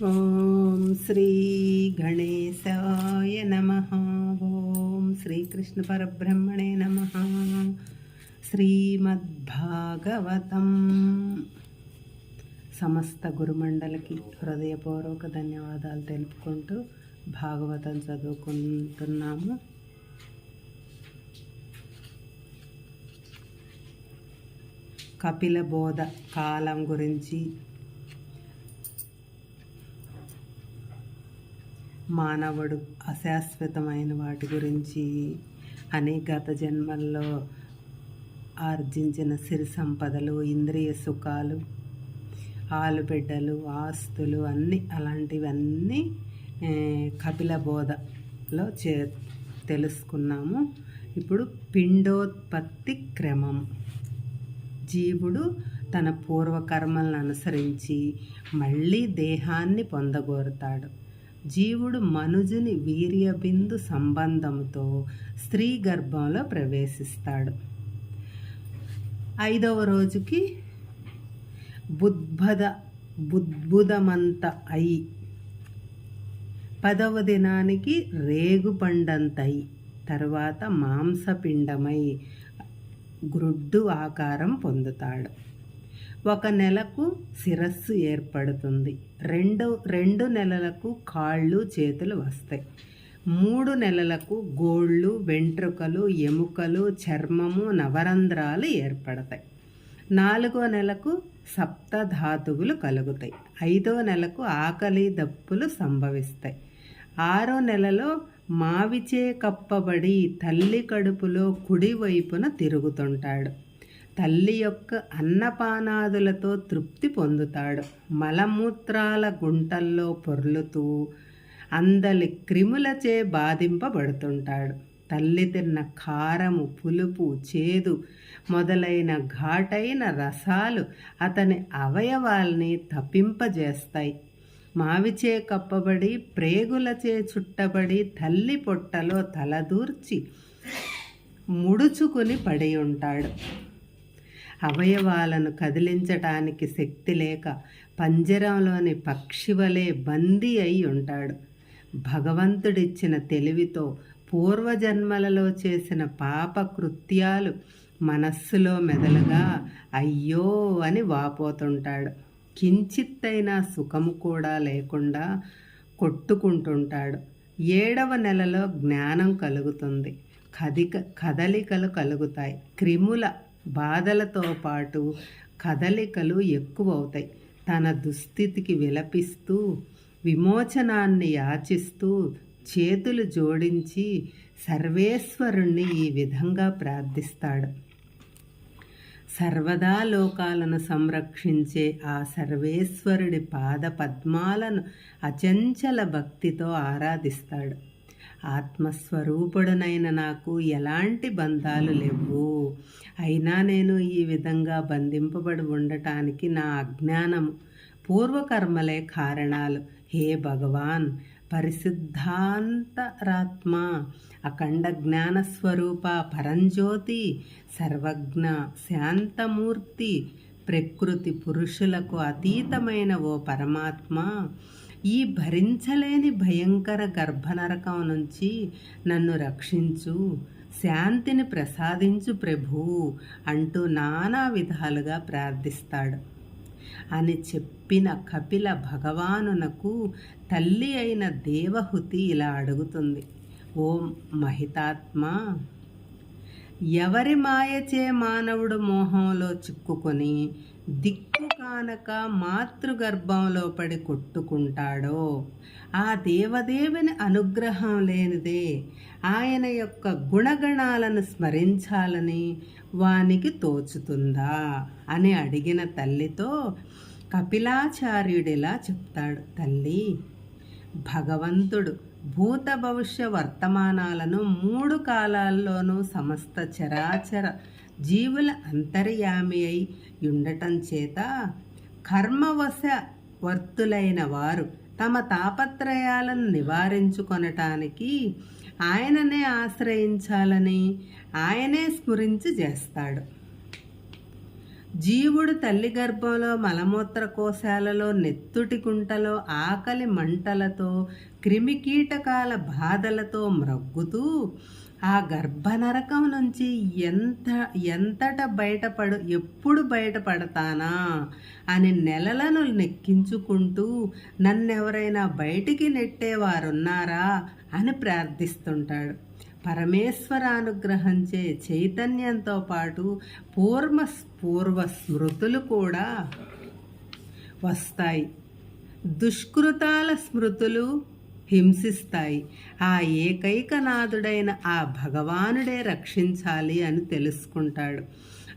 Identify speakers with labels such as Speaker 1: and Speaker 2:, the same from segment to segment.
Speaker 1: ఓం శ్రీ గణేశాయ నమః. ఓం శ్రీకృష్ణ పరబ్రహ్మణే నమః. శ్రీమద్భాగవతం. సమస్త గురుమండలికి హృదయపూర్వక ధన్యవాదాలు తెలుపుకుంటూ భాగవతం చదువుకుంటున్నాము. కపిల బోధ కాలం గురించి, మానవుడు అశాశ్వతమైన వాటి గురించి అని, గత జన్మల్లో ఆర్జించిన సిరి సంపదలు, ఇంద్రియ సుఖాలు, ఆలుబిడ్డలు, ఆస్తులు అన్నీ అలాంటివన్నీ కపిల బోధలో తెలుసుకున్నాము. ఇప్పుడు పిండోత్పత్తి క్రమం. జీవుడు తన పూర్వకర్మలను అనుసరించి మళ్ళీ దేహాన్ని పొందగోరుతాడు. జీవుడు మనుజుని వీర్యబిందు సంబంధంతో స్త్రీ గర్భంలో ప్రవేశిస్తాడు. 5వ రోజుకి బుద్భుదమంత అయి, 10వ దినానికి రేగుపండంతయి, తర్వాత మాంసపిండమై గ్రుడ్డు ఆకారం పొందుతాడు. 1 నెలకు శిరస్సు ఏర్పడుతుంది. 2 నెలలకు కాళ్ళు చేతులు వస్తాయి. 3 నెలలకు గోళ్ళు, వెంట్రుకలు, ఎముకలు, చర్మము, నవరంధ్రాలు ఏర్పడతాయి. 4వ నెలకు సప్తధాతువులు కలుగుతాయి. 5వ నెలకు ఆకలి దప్పులు సంభవిస్తాయి. 6వ నెలలో మావిచే కప్పబడి తల్లి కడుపులో కుడివైపున తిరుగుతుంటాడు. తల్లి యొక్క అన్నపానాదులతో తృప్తి పొందుతాడు. మలమూత్రాల గుంటల్లో పొర్లుతూ అందలి క్రిములచే బాధింపబడుతుంటాడు. తల్లి తిన్న కారము, పులుపు, చేదు మొదలైన ఘాటైన రసాలు అతని అవయవాల్ని తప్పింపజేస్తాయి. మావిచే కప్పబడి ప్రేగులచే చుట్టబడి తల్లి పొట్టలో తలదూర్చి ముడుచుకుని పడి ఉంటాడు. అవయవాలను కదిలించటానికి శక్తి లేక పంజరంలోని పక్షివలే బందీ అయి ఉంటాడు. భగవంతుడిచ్చిన తెలివితో పూర్వజన్మలలో చేసిన పాప కృత్యాలు మనస్సులో మెదలుగా అయ్యో అని వాపోతుంటాడు. కించిత్తైనా సుఖము కూడా లేకుండా కొట్టుకుంటుంటాడు. 7వ నెలలో జ్ఞానం కలుగుతుంది. కదలికలు కలుగుతాయి. క్రిముల బాధలతో పాటు కదలికలు ఎక్కువవుతాయి. తన దుస్థితికి విలపిస్తూ విమోచనాన్ని యాచిస్తూ చేతులు జోడించి సర్వేశ్వరుణ్ణి ఈ విధంగా ప్రార్థిస్తాడు. సర్వదా లోకాలను సంరక్షించే ఆ సర్వేశ్వరుడి పాద పద్మాలను అచంచల భక్తితో ఆరాధిస్తాడు. ఆత్మస్వరూపుడనైన నాకు ఎలాంటి బంధాలు లేవు. అయినా నేను ఈ విధంగా బంధింపబడి ఉండటానికి నా అజ్ఞానము, పూర్వకర్మలే కారణాలు. హే భగవాన్, పరిశుద్ధాంతరాత్మ, అఖండ జ్ఞానస్వరూప, పరంజ్యోతి, సర్వజ్ఞ, శాంతమూర్తి, ప్రకృతి పురుషులకు అతీతమైన ఓ పరమాత్మ, ఈ భరించలేని భయంకర గర్భనరకం నుంచి నన్ను రక్షించు, శాంతిని ప్రసాదించు ప్రభు అంటూ నానా విధాలుగా ప్రార్థిస్తాడు. అని చెప్పిన కపిల భగవానునకు తల్లి అయిన దేవహుతి ఇలా అడుగుతుంది. ఓం మహితాత్మ, ఎవరి మాయచే మానవుడు మోహంలో చిక్కుకొని దిక్కు కానక మాతృగర్భంలో పడి కొట్టుకుంటాడో, ఆ దేవదేవుని అనుగ్రహం లేనిదే ఆయన యొక్క గుణగణాలను స్మరించాలని వానికి తోచుతుందా అని అడిగిన తల్లితో కపిలాచార్యుడిలా చెప్తాడు. తల్లి, భగవంతుడు భూత భవిష్య వర్తమానాలను 3 కాలాల్లోనూ సమస్త చరాచర జీవుల అంతర్యామి అయి ఉండటం చేత కర్మవశ వర్తులైన వారు తమ తాపత్రయాలను నివారించుకొనటానికి ఆయననే ఆశ్రయించాలని ఆయనే స్ఫురించి చేస్తాడు. జీవుడు తల్లి గర్భంలో మలమూత్ర కోశాలలో నెత్తుటి కుంటలో ఆకలి మంటలతో క్రిమికీటకాల బాధలతో మ్రగ్గుతూ ఆ గర్భనరకం నుంచి ఎప్పుడు బయటపడతానా అని నెలలను నెక్కించుకుంటూ నన్నెవరైనా బయటికి నెట్టేవారున్నారా అని ప్రార్థిస్తుంటాడు. పరమేశ్వరానుగ్రహంచే చైతన్యంతో పాటు పూర్వ స్మృతులు కూడా వస్తాయి. దుష్కృతాల స్మృతులు హింసిస్తాయి. ఆ ఏకైకనాథుడైన ఆ భగవానుడే రక్షించాలి అని తెలుసుకుంటాడు.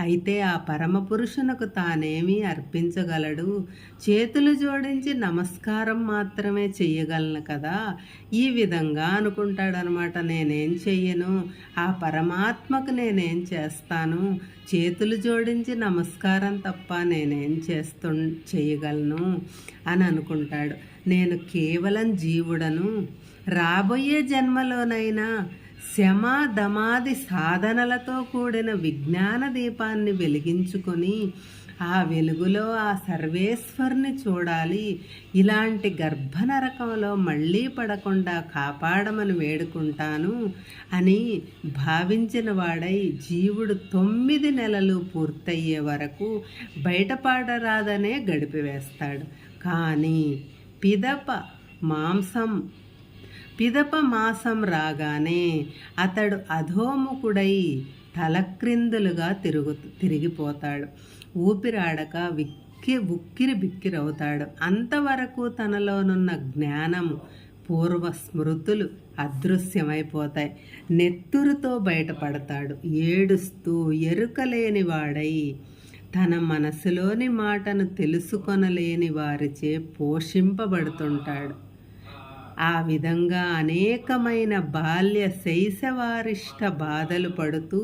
Speaker 1: అయితే ఆ పరమపురుషునకు తానేమీ అర్పించగలడు. చేతులు జోడించి నమస్కారం మాత్రమే చెయ్యగలను కదా. ఈ విధంగా అనుకుంటాడనమాట. నేనేం చెయ్యను, ఆ పరమాత్మకు నేనేం చేస్తాను, చేతులు జోడించి నమస్కారం తప్ప నేనేం చేయగలను అని అనుకుంటాడు. నేను కేవలం జీవుడను. రాబోయే జన్మలోనైనా శమ దమాది సాధనలతో కూడిన విజ్ఞాన దీపాన్ని వెలిగించుకొని ఆ వెలుగులో ఆ సర్వేశ్వరుని చూడాలి. ఇలాంటి గర్భనరకంలో మళ్ళీ పడకుండా కాపాడమని వేడుకుంటాను అని భావించిన వాడై జీవుడు 9 నెలలు పూర్తయ్యే వరకు బయటపడరాదనే గడిపివేస్తాడు. కానీ పిదప మాసం రాగానే అతడు అధోముఖుడై తలక్రిందులుగా తిరిగిపోతాడు. ఊపిరాడక ఉక్కిరి బిక్కిరవుతాడు. అంతవరకు తనలోనున్న జ్ఞానము, పూర్వ స్మృతులు అదృశ్యమైపోతాయి. నెత్తురుతో బయటపడతాడు. ఏడుస్తూ ఎరుకలేని వాడై తన మనసులోని మాటను తెలుసుకొనలేని వారిచే పోషింపబడుతుంటాడు. ఆ విధంగా అనేకమైన బాల్య శైశవారిష్ట బాధలు పడుతూ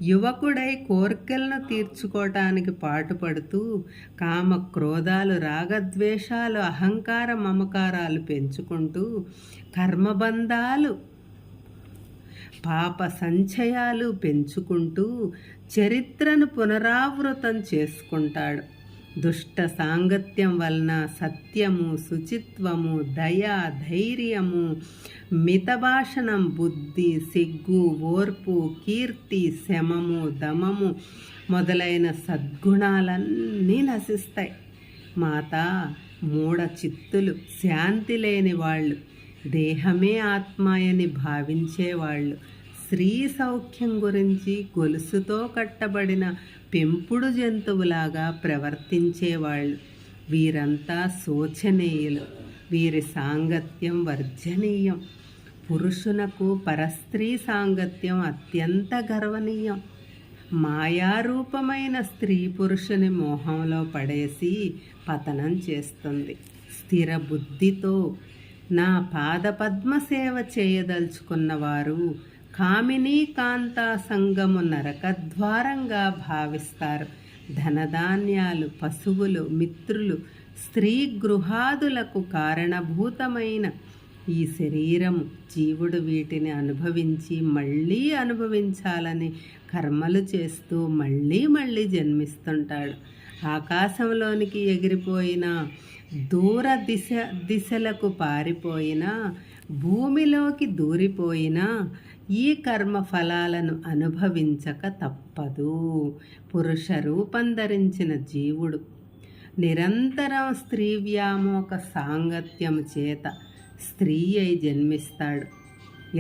Speaker 1: యువకుడై కోర్కెలను తీర్చుకోవటానికి పాటుపడుతూ కామ క్రోధాలు రాగద్వేషాలు అహంకార మమకారాలు పెంచుకుంటూ కర్మబంధాలు పాప సంచయాలు పెంచుకుంటూ చరిత్రను పునరావృతం చేసుకుంటాడు. దుష్ట సాంగత్యం వలన సత్యము, శుచిత్వము, దయ, ధైర్యము, మితభాషణం, బుద్ధి, సిగ్గు, ఓర్పు, కీర్తి, శమము, దమము మొదలైన సద్గుణాలన్నీ నశిస్తాయి. మాత మూఢ చిత్తులు, శాంతి లేని వాళ్ళు, దేహమే ఆత్మాయని భావించేవాళ్ళు, స్త్రీ సౌఖ్యం గురించి గొలుసుతో కట్టబడిన పెంపుడు జంతువులాగా ప్రవర్తించేవాళ్ళు, వీరంతా శోచనీయులు. వీరి సాంగత్యం వర్జనీయం. పురుషునకు పరస్త్రీ సాంగత్యం అత్యంత గర్వనీయం. మాయారూపమైన స్త్రీ పురుషుని మోహంలో పడేసి పతనం చేస్తుంది. స్థిర బుద్ధితో నా పాదపద్మ సేవ చేయదలుచుకున్నవారు కామినీ కాంతా సంగము నరకద్వారంగా భావిస్తారు. ధనధాన్యాలు, పశువులు, మిత్రులు, స్త్రీ గృహాదులకు కారణభూతమైన ఈ శరీరము జీవుడు వీటిని అనుభవించి మళ్ళీ అనుభవించాలని కర్మలు చేస్తూ మళ్ళీ జన్మిస్తుంటాడు. ఆకాశంలోనికి ఎగిరిపోయినా, దూర దిశలకు పారిపోయినా, భూమిలోకి దూరిపోయినా ఈ కర్మ ఫలాలను అనుభవించక తప్పదు. పురుష రూపం ధరించిన జీవుడు నిరంతరం స్త్రీ వ్యామోక సాంగత్యం చేత స్త్రీ అయి జన్మిస్తాడు.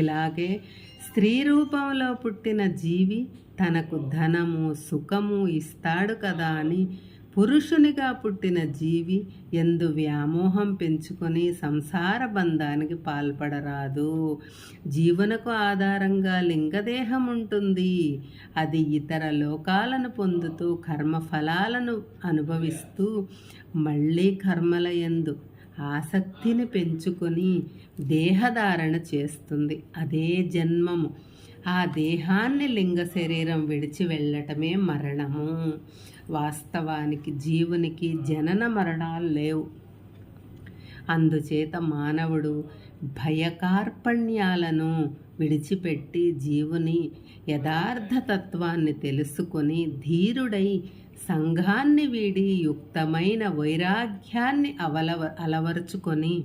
Speaker 1: ఇలాగే స్త్రీ రూపంలో పుట్టిన జీవి తనకు ధనము, సుఖము ఇస్తాడు కదా అని పురుషునిగా పుట్టిన జీవి ఎందు వ్యామోహం పెంచుకొని సంసార బంధానికి పాల్పడరాదు. జీవనకు ఆధారంగా లింగదేహం ఉంటుంది. అది ఇతర లోకాలను పొందుతూ కర్మఫలాలను అనుభవిస్తూ మళ్ళీ కర్మల యందు ఆసక్తిని పెంచుకొని దేహధారణ చేస్తుంది. అదే జన్మము. ఆ దేహాన్ని లింగ శరీరం విడిచి వెళ్ళటమే మరణము. వాస్తవానికి జీవునికి జనన మరణాలు లేవు. అందుచేత మానవుడు భయకార్పణ్యాలను విడిచిపెట్టి జీవుని యథార్థతత్వాన్ని తెలుసుకొని ధీరుడై సంఘాన్ని వీడి యుక్తమైన వైరాగ్యాన్ని అలవరుచుకొని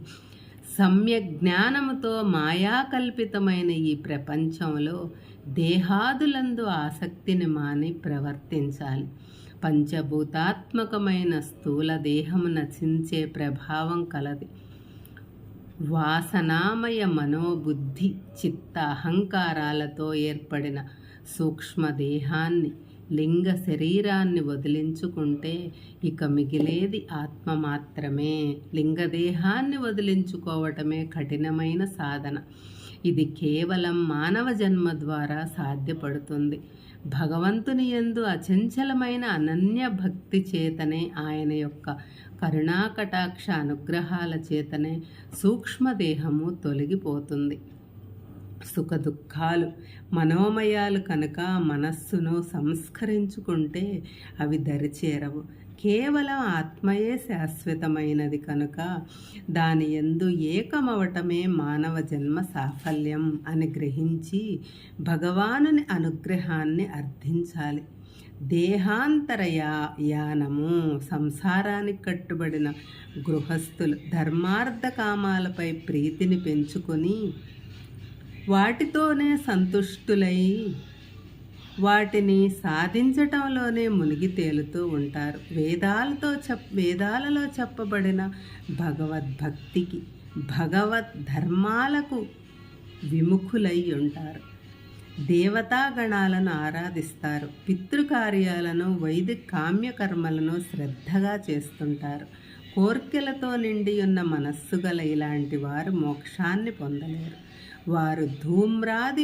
Speaker 1: సమ్యక్ జ్ఞానముతో మాయాకల్పితమైన ఈ ప్రపంచంలో దేహాదులందు ఆసక్తిని మాని ప్రవర్తించాలి. పంచభూతాత్మకమైన స్థూల దేహము నశించే ప్రభావం కలది. వాసనామయ మనోబుద్ధి చిత్త అహంకారాలతో ఏర్పడిన సూక్ష్మదేహాన్ని లింగ శరీరాన్ని వదిలించుకుంటే ఇక మిగిలేది ఆత్మ మాత్రమే. లింగదేహాన్ని వదిలించుకోవటమే కఠినమైన సాధన. ఇది కేవలం మానవ జన్మ ద్వారా సాధ్యపడుతుంది. భగవంతుని యందు అచంచలమైన అనన్య భక్తి చేతనే, ఆయన యొక్క కరుణాకటాక్ష అనుగ్రహాల చేతనే సూక్ష్మదేహము తొలగిపోతుంది. సుఖదుఖాలు మనోమయాలు కనుక మనస్సును సంస్కరించుకుంటే అవి దరిచేరవు. కేవలం ఆత్మయే శాశ్వతమైనది కనుక దాని యందు ఏకమవటమే మానవ జన్మ సాఫల్యం అని గ్రహించి భగవానుని అనుగ్రహాన్ని అర్థించాలి. యానము సంసారానికి కట్టుబడిన గృహస్థులు ధర్మార్థ కామాలపై ప్రీతిని పెంచుకొని వాటితోనే సంతుష్టులై వాటిని సాధించటంలోనే మునిగి తేలుతూ ఉంటారు. వేదాలలో చెప్పబడిన భగవద్భక్తికి, భగవద్ ధర్మాలకు విముఖులై ఉంటారు. దేవతాగణాలను ఆరాధిస్తారు. పితృకార్యాలను, వైదిక కామ్యకర్మలను శ్రద్ధగా చేస్తుంటారు. కోర్కెలతో నిండి ఉన్న మనస్సు గల ఇలాంటి వారు మోక్షాన్ని పొందలేరు. వారు ధూమ్రాది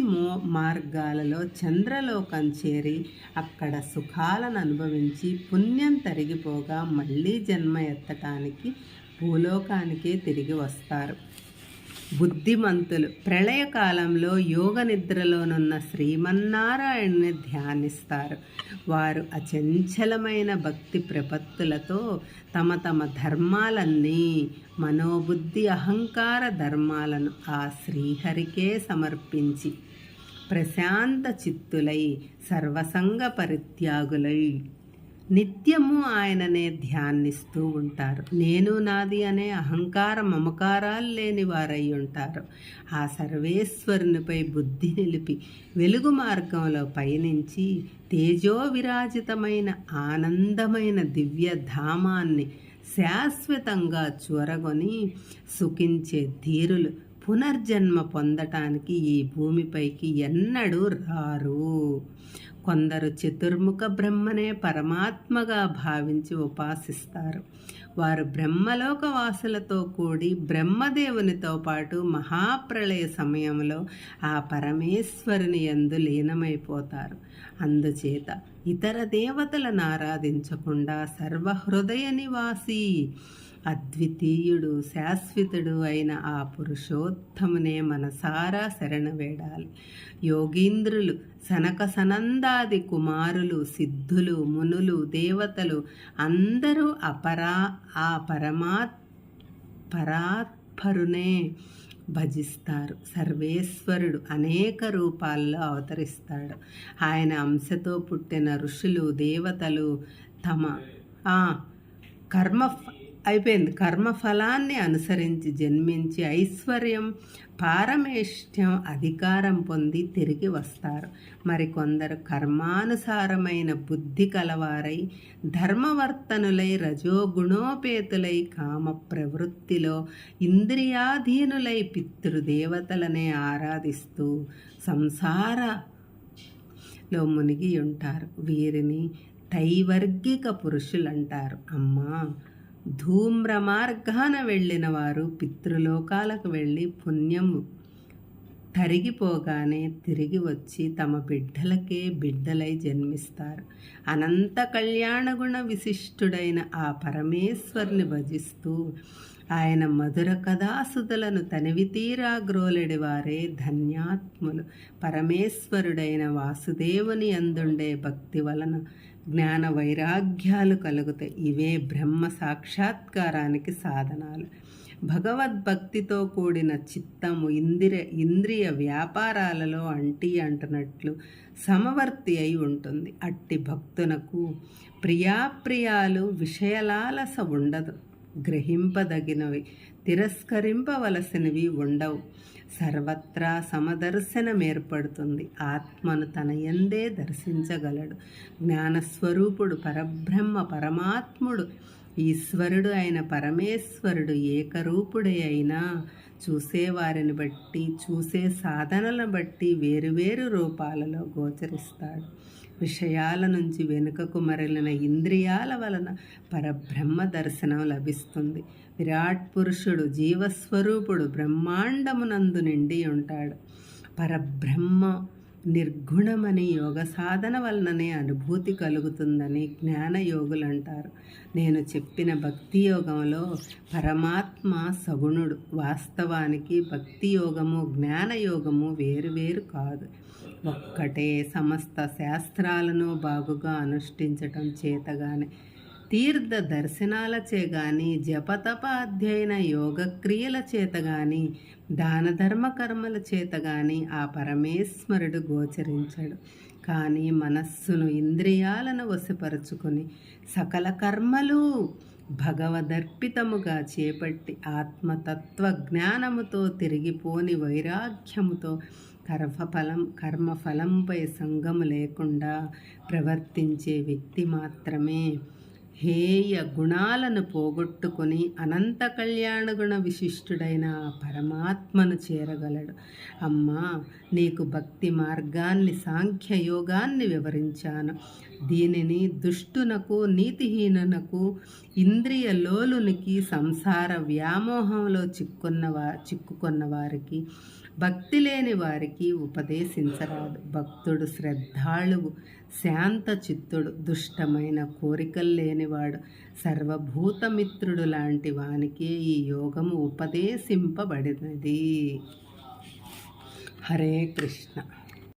Speaker 1: మార్గాలలో చంద్రలోకం చేరి అక్కడ సుఖాలను అనుభవించి పుణ్యం తరిగిపోగా మళ్ళీ జన్మ ఎత్తటానికి భూలోకానికే తిరిగి వస్తారు. బుద్ధిమంతులు ప్రళయకాలంలో యోగ నిద్రలోనున్న శ్రీమన్నారాయణుని ధ్యానిస్తారు. వారు అచంచలమైన భక్తి ప్రపత్తులతో తమ తమ ధర్మాలన్నీ, మనోబుద్ధి అహంకార ధర్మాలను ఆ శ్రీహరికే సమర్పించి ప్రశాంత చిత్తులై సర్వసంగ పరిత్యాగులై నిత్యము ఆయననే ధ్యానిస్తూ ఉంటారు. నేను నాది అనే అహంకార మమకారాలు లేని వారై ఉంటారు. ఆ సర్వేశ్వరునిపై బుద్ధి నిలిపి వెలుగు మార్గంలో పయనించి తేజో విరాజితమైన ఆనందమైన దివ్య ధామాన్ని శాశ్వతంగా చూరగొని సుఖించే ధీరులు పునర్జన్మ పొందటానికి ఈ భూమిపైకి ఎన్నడూ రారు. కొందరు చతుర్ముఖ బ్రహ్మనే పరమాత్మగా భావించి ఉపాసిస్తారు. వారు బ్రహ్మలోక వాసులతో కూడి బ్రహ్మదేవునితో పాటు మహాప్రళయ సమయంలో ఆ పరమేశ్వరుని యందు లీనమైపోతారు. అందుచేత ఇతర దేవతలను ఆరాధించకుండా సర్వహృదయ నివాసి అద్వితీయుడు, శాశ్వతుడు అయిన ఆ పురుషోత్తమునే మనసారా శరణ వేడాలి. యోగీంద్రులు, సనక సనందాది కుమారులు, సిద్ధులు, మునులు, దేవతలు అందరూ ఆ పరాత్పరునే భజిస్తారు. సర్వేశ్వరుడు అనేక రూపాల్లో అవతరిస్తాడు. ఆయన అంశతో పుట్టిన ఋషులు, దేవతలు తమ కర్మఫలాన్ని అనుసరించి జన్మించి ఐశ్వర్యం, పారమేష్ఠ్యం, అధికారం పొంది తిరిగి వస్తారు. మరికొందరు కర్మానుసారమైన బుద్ధి కలవారై ధర్మవర్తనులై రజోగుణోపేతులై కామ ప్రవృత్తిలో ఇంద్రియాధీనులై పితృదేవతలనే ఆరాధిస్తూ సంసారలో మునిగి ఉంటారు. వీరిని తైవర్గిక పురుషులంటారు. అమ్మా, ధూమ్ర మార్గాన వెళ్ళిన వారు పితృలోకాలకు వెళ్ళి పుణ్యము తరిగిపోగానే తిరిగి వచ్చి తమ బిడ్డలకే బిడ్డలై జన్మిస్తారు. అనంత కళ్యాణగుణ విశిష్టుడైన ఆ పరమేశ్వరుని భజిస్తూ ఆయన మధుర కథాసుతులను తనివితీరా గ్రోలెడి వారే ధన్యాత్ములు. పరమేశ్వరుడైన వాసుదేవుని అందుండే భక్తి వలన జ్ఞాన వైరాగ్యాలు కలుగుతాయి. ఇవే బ్రహ్మ సాక్షాత్కారానికి సాధనాలు. భగవద్భక్తితో కూడిన చిత్తము ఇంద్రియ వ్యాపారాలలో అంటున్నట్లు సమవర్తి అయి ఉంటుంది. అట్టి భక్తునకు ప్రియాప్రియాలు విషయలాలస ఉండదు. గ్రహింపదగినవి తిరస్కరింపవలసినవి ఉండవు. సర్వత్రా సమదర్శనం ఏర్పడుతుంది. ఆత్మను తన యందే దర్శించగలడు. జ్ఞానస్వరూపుడు పరబ్రహ్మ పరమాత్ముడు ఈశ్వరుడు అయిన పరమేశ్వరుడు ఏకరూపుడే అయినా చూసేవారిని బట్టి చూసే సాధనలను బట్టి వేరువేరు రూపాలలో గోచరిస్తాడు. విషయాల నుంచి వెనుకకు మరలిన ఇంద్రియాల వలన పరబ్రహ్మ దర్శనం లభిస్తుంది. విరాట్ పురుషుడు జీవస్వరూపుడు బ్రహ్మాండమునందు నిండి ఉంటాడు. పరబ్రహ్మ నిర్గుణమని యోగ సాధన వలననే అనుభూతి కలుగుతుందని జ్ఞానయోగులు అంటారు. నేను చెప్పిన భక్తి యోగంలో పరమాత్మ సగుణుడు. వాస్తవానికి భక్తి యోగము జ్ఞానయోగము వేరువేరు కాదు, ఒక్కటే. సమస్త శాస్త్రాలను బాగుగా అనుష్ఠించటం చేతగానే, తీర్థ దర్శనాలచే గాని, జపతప అధ్యయన యోగక్రియల చేత గాని, దాన ధర్మ కర్మల చేత గాని ఆ పరమేశ్వరుడు గోచరించడు. కానీ మనస్సును ఇంద్రియాలను వశపరుచుకొని సకల కర్మలు భగవదర్పితముగా చేపట్టి ఆత్మతత్వ జ్ఞానముతో తిరిగిపోని వైరాగ్యముతో కర్మఫలంపై సంగము లేకుండా ప్రవర్తించే వ్యక్తి మాత్రమే హేయ గుణాలను పోగొట్టుకొని అనంత కళ్యాణ గుణ విశిష్టుడైన పరమాత్మను చేరగలడు. అమ్మా, నీకు భక్తి మార్గాన్ని, సాంఖ్యయోగాన్ని వివరించాను. దీనిని దుష్టునకు, నీతిహీనునకు, ఇంద్రియ లోలునికి, సంసార వ్యామోహంలో చిక్కుకున్న వారికి, భక్తి లేని వారికి ఉపదేశించరాదు. భక్తుడు శ్రద్ధాళువు, శాంత చిత్తుడు, దుష్టమైన కోరికలు లేనివాడు, సర్వభూతమిత్రుడు లాంటి వానికే ఈ యోగము ఉపదేశింపబడినది. హరే కృష్ణ.